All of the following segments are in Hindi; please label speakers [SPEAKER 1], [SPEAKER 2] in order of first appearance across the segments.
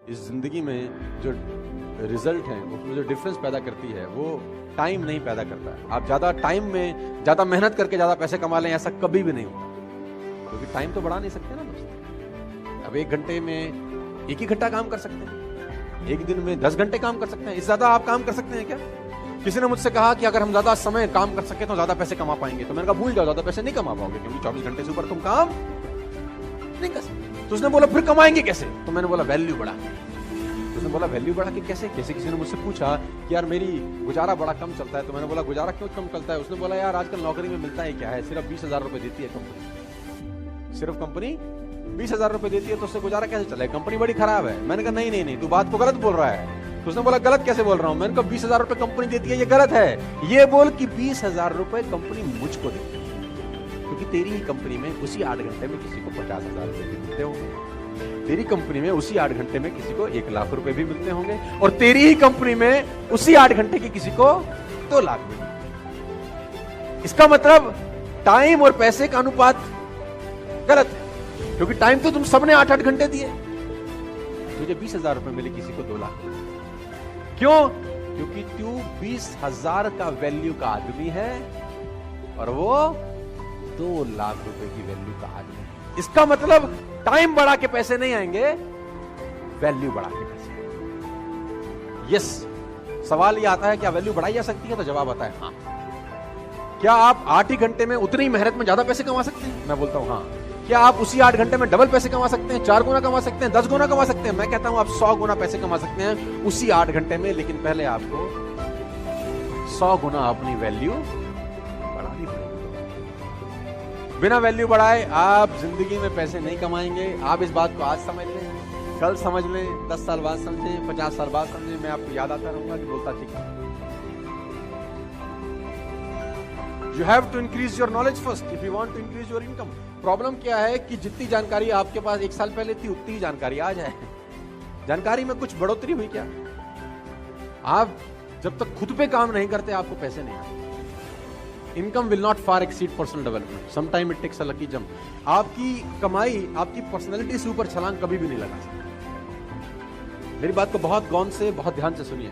[SPEAKER 1] इस जिंदगी में जो रिजल्ट है, उसमें जो डिफरेंस पैदा करती है, वो टाइम नहीं पैदा करता है। आप ज्यादा टाइम में ज्यादा मेहनत करके ज्यादा पैसे कमा लें, ऐसा कभी भी नहीं होगा, क्योंकि टाइम तो बढ़ा नहीं सकते ना दोस्त। अब 1 घंटे में 1 ही घंटा काम कर सकते हैं, 1 दिन में 10 घंटे काम कर सकते हैं। इससे ज्यादा आप काम कर सकते हैं क्या? किसी ने मुझसे कहा कि अगर हम ज्यादा समय काम कर सके तो ज्यादा पैसे कमा पाएंगे, तो मैंने कहा भूल जाओ, ज्यादा पैसे नहीं कमा पाओगे, क्योंकि 24 घंटे से ऊपर तुम काम नहीं कर सकते। तो उसने बोला फिर कमाएंगे कैसे? तो मैंने बोला वैल्यू बढ़ा के। उसने बोला वैल्यू बढ़ा के कैसे? किसी ने मुझसे पूछा कि यार मेरी गुजारा बड़ा कम चलता है, तो मैंने बोला गुजारा क्यों कम चलता है? उसने बोला यार आजकल नौकरी में मिलता है क्या है, सिर्फ 20,000 रुपए देती है कंपनी, सिर्फ कंपनी 20,000 रुपए देती है, तो उससे गुजारा कैसे चले? कंपनी बड़ी खराब है। मैंने कहा नहीं, तू बात को गलत बोल रहा है। तो उसने बोला गलत कैसे बोल रहा हूं? मैंने कहा 20,000 रुपए कंपनी देती है, ये गलत है। ये बोल कि 20,000 रुपए कंपनी मुझको देती है, क्योंकि तेरी ही कंपनी में उसी 8 घंटे में किसी को 50,000 रुपए भी मिलते होंगे, तेरी कंपनी में उसी 8 घंटे में किसी को 1 लाख रुपए भी मिलते होंगे, और तेरी ही कंपनी में उसी 8 घंटे की किसी को 2 लाख भी मिलते। इसका मतलब टाइम और पैसे का अनुपात गलत है, क्योंकि टाइम तो तुम सबने 8-8 घंटे दिए। मुझे 20,000 रुपए मिले, किसी को 2 लाख। क्यों? क्योंकि तू 20,000 का वैल्यू का आदमी है और वो 2 लाख रुपए की वैल्यू का आदमी है। इसका मतलब टाइम बढ़ा के पैसे नहीं आएंगे, वैल्यू बढ़ा के पैसे। यस, सवाल ये आता है क्या वैल्यू बढ़ाई जा सकती है? तो जवाब आता है हाँ। क्या आप 8 ही घंटे में उतनी मेहनत में ज्यादा पैसे कमा सकते हैं? मैं बोलता हूं हाँ। क्या आप उसी 8 घंटे में डबल पैसे कमा सकते हैं, 4 गुना कमा सकते हैं, 10 गुना कमा सकते हैं? मैं कहता हूं आप 100 गुना पैसे कमा सकते हैं उसी 8 घंटे में, लेकिन पहले आपको 100 गुना अपनी वैल्यू बढ़ानी पड़ेगी। बिना वैल्यू बढ़ाए आप जिंदगी में पैसे नहीं कमाएंगे। आप इस बात को आज समझ लें, कल समझ लें, 10 साल बाद समझें, 50 साल बाद समझें, मैं आपको याद आता रहूंगा कि बोलता ठीक है। You have to increase your knowledge first if you want to increase your income. Problem क्या है कि जितनी जानकारी आपके पास 1 साल पहले थी, उतनी ही जानकारी आज है। जानकारी में कुछ बढ़ोतरी हुई क्या? आप जब तक खुद पे काम नहीं करते, आपको पैसे नहीं आते। Income will not far exceed personal development, sometime it takes a lucky jump. आपकी कमाई आपकी पर्सनैलिटी से ऊपर छलांग कभी भी नहीं लगा सकती। मेरी बात को बहुत गौर से, बहुत ध्यान से सुनिए।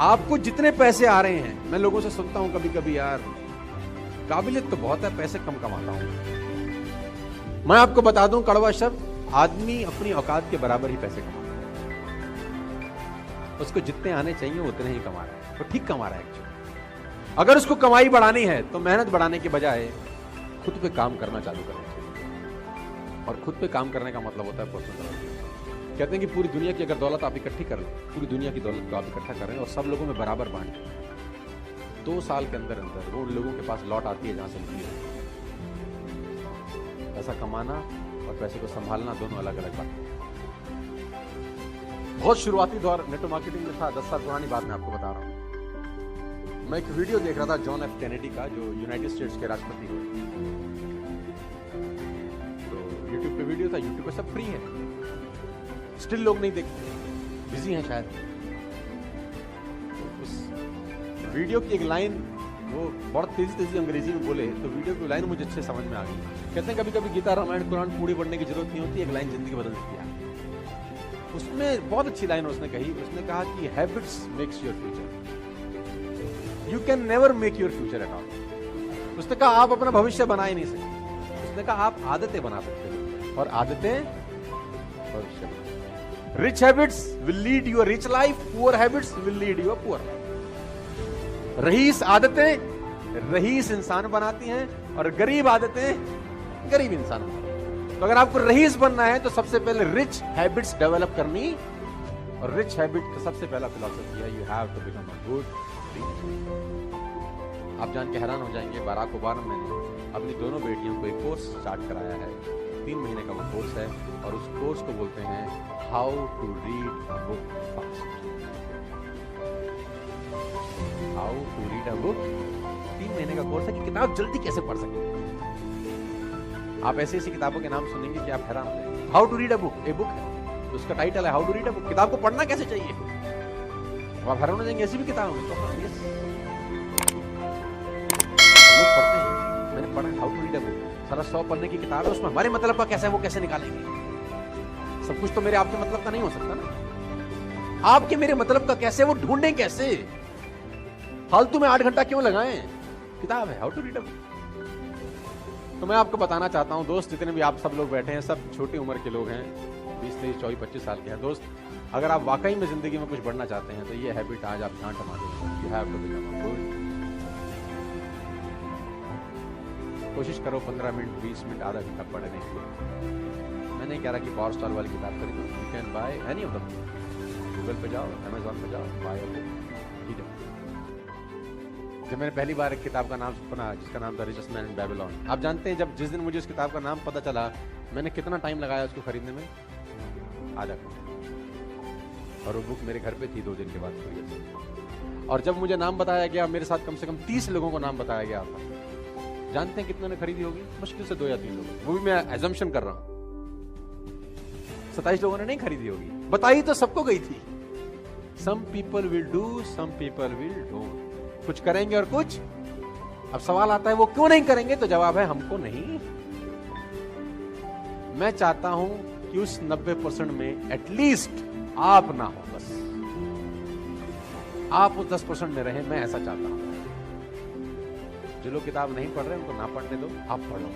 [SPEAKER 1] आपको जितने पैसे आ रहे हैं, मैं लोगों से सुनता हूं कभी कभी, यार काबिलियत तो बहुत है, पैसे कम कमाता हूं। मैं आपको बता दूं कड़वा शब्द, आदमी अपनी औकात के बराबर ही पैसे कमाता है। उसको जितने आने चाहिए उतने ही कमा रहा है, तो ठीक कमा रहा है एक्चुअली। अगर उसको कमाई बढ़ानी है तो मेहनत बढ़ाने के बजाय खुद पे काम करना चालू करना चाहिए। और खुद पे काम करने का मतलब होता है पर्सनल डेवलपमेंट। कहते हैं कि पूरी दुनिया की अगर दौलत आप इकट्ठी कर लो, पूरी दुनिया की दौलत को आप इकट्ठा करें और सब लोगों में बराबर बांटें, 2 साल के अंदर अंदर वो लोगों के पास लौट आती है जहां से निकली है। पैसा कमाना और पैसे को संभालना दोनों अलग अलग बात है। बहुत शुरुआती दौर नेटवर्क मार्केटिंग में था, 10 साल पुरानी बात मैं आपको बता रहा हूं। मैं एक वीडियो देख रहा था जॉन एफ कैनेडी का, जो यूनाइटेड स्टेट्स के राष्ट्रपति हुए। तो यूट्यूब पे वीडियो था, यूट्यूब पे सब फ्री है, स्टिल लोग नहीं देखते, बिजी हैं शायद। तो उस वीडियो की एक लाइन वो बहुत तेजी अंग्रेजी में बोले, तो वीडियो की लाइन मुझे अच्छे समझ में आ गई। कहते हैं कभी कभी गीता रामायण कुरान पूरी पढ़ने की जरूरत नहीं होती, एक लाइन जिंदगी बदल देती है। उसमें बहुत अच्छी लाइन उसने कही, उसने कहा कि habits makes your future, you can never make your future at all. उसने कहा आप अपना भविष्य बना ही नहीं सकते। उसने कहा आप आदतें बना सकते हो, और आदतें भविष्य। Rich habits will lead you a rich life, poor habits will lead you a poor life. रईस आदतें रईस इंसान बनाती हैं और गरीब आदतें गरीब इंसान बनाती हैं। तो अगर आपको रईस बनना है तो सबसे पहले रिच हैबिट्स डेवलप करनी, और रिच हैबिट का सबसे पहला फिलॉसफी है you have to become a good reader. आप जान के हैरान हो जाएंगे, बराक ओबामा ने अपनी दोनों बेटियों को एक कोर्स स्टार्ट कराया है, 3 महीने का वो कोर्स है, और उस कोर्स को बोलते हैं how to read a book fast. How to read a book, 3 महीने का कोर्स है कि किताब जल्दी कैसे पढ़ सकते हैं। आप ऐसी ऐसी किताबों के नाम सुनेंगे कि आप हैरान हो जाएंगे। How to read a book, a book है, उसका टाइटल है how to read a book. किताब को पढ़ना कैसे चाहिए, आप हैरान हो जाएंगे। ऐसी भी किताब है तो लोग पढ़ते हैं, मैंने पढ़ा how to read a book, सारा 100 पढ़ने की किताब है, उसमें हमारे मतलब का कैसा है वो कैसे निकालेंगे। सब कुछ तो मेरे आपके मतलब का नहीं हो सकता ना। आपके मेरे मतलब का कैसे, वो ढूंढें कैसे? फालतू में 8 घंटा क्यों लगाएं? किताब है, how to read a book. तो मैं आपको बताना चाहता हूं दोस्त, जितने भी आप सब लोग बैठे हैं, सब छोटी उम्र के लोग हैं, 20, 23, 24, 25 साल के हैं दोस्त। अगर आप वाकई में जिंदगी में कुछ बढ़ना चाहते हैं तो ये हैबिट आज आप ध्यान रमा दें। You have to become a good. कोशिश करो 15 मिनट, 20 मिनट, आधा घंटा पढ़ने की। मैं नहीं कह रहा कि पावर स्टार वाली किताब खरीदो, you can by any of them. Google पे जाओ, अमेजॉन पे जाओ, बाय अ बुक, ठीक है। जब मैंने पहली बार एक किताब का नाम सुना जिसका नाम था रिचेस्ट मैन इन बेबीलोन, आप जानते हैं जब जिस दिन मुझे उस किताब का नाम पता चला, मैंने कितना टाइम लगाया उसको खरीदने में? आधा घंटा। और वो बुक मेरे घर पे थी 2 दिन के बाद खरीद। और जब मुझे नाम बताया गया, मेरे साथ कम से कम 30 लोगों को नाम बताया गया था। जानते हैं कितने ने खरीदी होगी? मुश्किल से 2 या 3 लोग, वो भी मैं एजम्पशन कर रहा हूं। 27 लोगों ने नहीं खरीदी होगी। बताई तो सबको गई थी। Some people will do, some people will don't. कुछ करेंगे और कुछ। अब सवाल आता है वो क्यों नहीं करेंगे? तो जवाब है हमको नहीं। मैं चाहता हूं कि उस 90% में एटलीस्ट आप ना हो, बस आप उस 10% में रहें। मैं ऐसा चाहता हूं। जो लोग किताब नहीं पढ़ रहे उनको ना पढ़ने दो, आप पढ़ो।